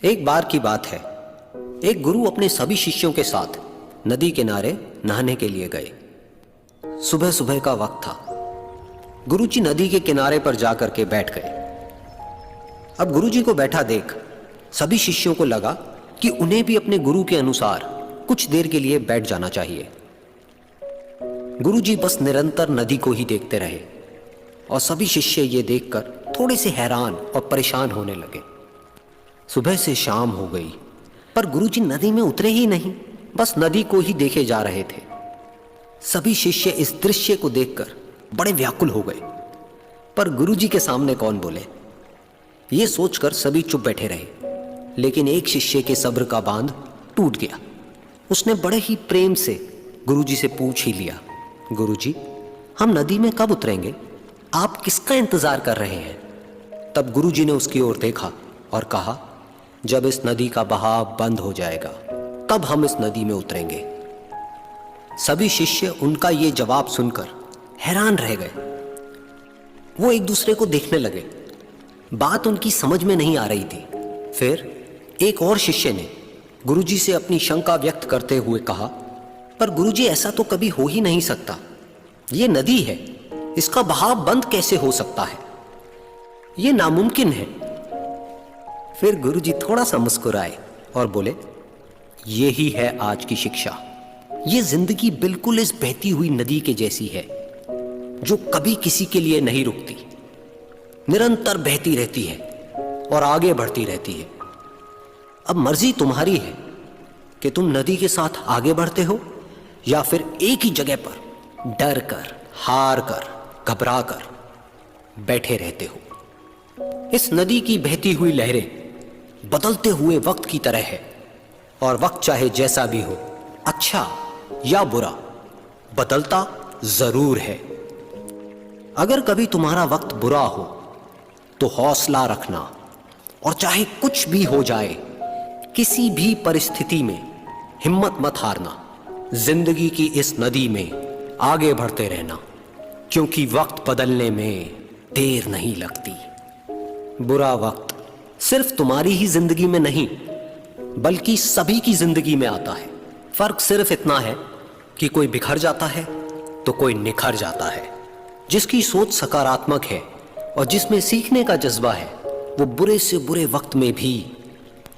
एक बार की बात है, एक गुरु अपने सभी शिष्यों के साथ नदी किनारे नहाने के लिए गए। सुबह सुबह का वक्त था। गुरुजी नदी के किनारे पर जाकर के बैठ गए। अब गुरुजी को बैठा देख सभी शिष्यों को लगा कि उन्हें भी अपने गुरु के अनुसार कुछ देर के लिए बैठ जाना चाहिए। गुरुजी बस निरंतर नदी को ही देखते रहे और सभी शिष्य ये देखकर थोड़े से हैरान और परेशान होने लगे। सुबह से शाम हो गई पर गुरुजी नदी में उतरे ही नहीं, बस नदी को ही देखे जा रहे थे। सभी शिष्य इस दृश्य को देखकर बड़े व्याकुल हो गए, पर गुरुजी के सामने कौन बोले, ये सोचकर सभी चुप बैठे रहे। लेकिन एक शिष्य के सब्र का बांध टूट गया। उसने बड़े ही प्रेम से गुरुजी से पूछ ही लिया, गुरुजी, हम नदी में कब उतरेंगे? आप किसका इंतजार कर रहे हैं? तब गुरुजी ने उसकी ओर देखा और कहा, जब इस नदी का बहाव बंद हो जाएगा तब हम इस नदी में उतरेंगे। सभी शिष्य उनका ये जवाब सुनकर हैरान रह गए। वो एक दूसरे को देखने लगे। बात उनकी समझ में नहीं आ रही थी। फिर एक और शिष्य ने गुरुजी से अपनी शंका व्यक्त करते हुए कहा, पर गुरुजी, ऐसा तो कभी हो ही नहीं सकता। ये नदी है, इसका बहाव बंद कैसे हो सकता है? ये नामुमकिन है। फिर गुरुजी थोड़ा सा मुस्कुराए और बोले, यही है आज की शिक्षा। ये जिंदगी बिल्कुल इस बहती हुई नदी के जैसी है, जो कभी किसी के लिए नहीं रुकती, निरंतर बहती रहती है और आगे बढ़ती रहती है। अब मर्जी तुम्हारी है कि तुम नदी के साथ आगे बढ़ते हो या फिर एक ही जगह पर डर कर, हार कर, घबरा कर बैठे रहते हो। इस नदी की बहती हुई लहरें बदलते हुए वक्त की तरह है, और वक्त चाहे जैसा भी हो, अच्छा या बुरा, बदलता जरूर है। अगर कभी तुम्हारा वक्त बुरा हो तो हौसला रखना, और चाहे कुछ भी हो जाए, किसी भी परिस्थिति में हिम्मत मत हारना। जिंदगी की इस नदी में आगे बढ़ते रहना, क्योंकि वक्त बदलने में देर नहीं लगती। बुरा वक्त सिर्फ तुम्हारी ही जिंदगी में नहीं, बल्कि सभी की जिंदगी में आता है। फर्क सिर्फ इतना है कि कोई बिखर जाता है तो कोई निखर जाता है। जिसकी सोच सकारात्मक है और जिसमें सीखने का जज्बा है, वो बुरे से बुरे वक्त में भी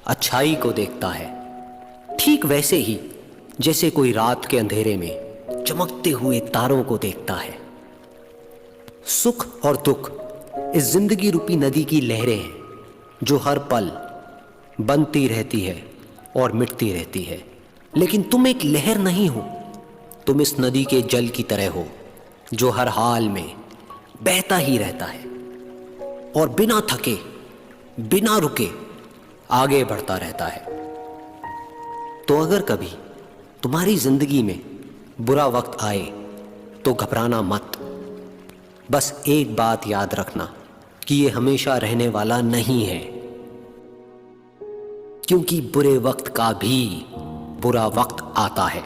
अच्छाई को देखता है। ठीक वैसे ही जैसे कोई रात के अंधेरे में चमकते हुए तारों को देखता है। सुख और दुख इस जिंदगी रूपी नदी की लहरें हैं, जो हर पल बनती रहती है और मिटती रहती है। लेकिन तुम एक लहर नहीं हो, तुम इस नदी के जल की तरह हो, जो हर हाल में बहता ही रहता है और बिना थके, बिना रुके आगे बढ़ता रहता है। तो अगर कभी तुम्हारी जिंदगी में बुरा वक्त आए तो घबराना मत। बस एक बात याद रखना कि ये हमेशा रहने वाला नहीं है, क्योंकि बुरे वक्त का भी बुरा वक्त आता है।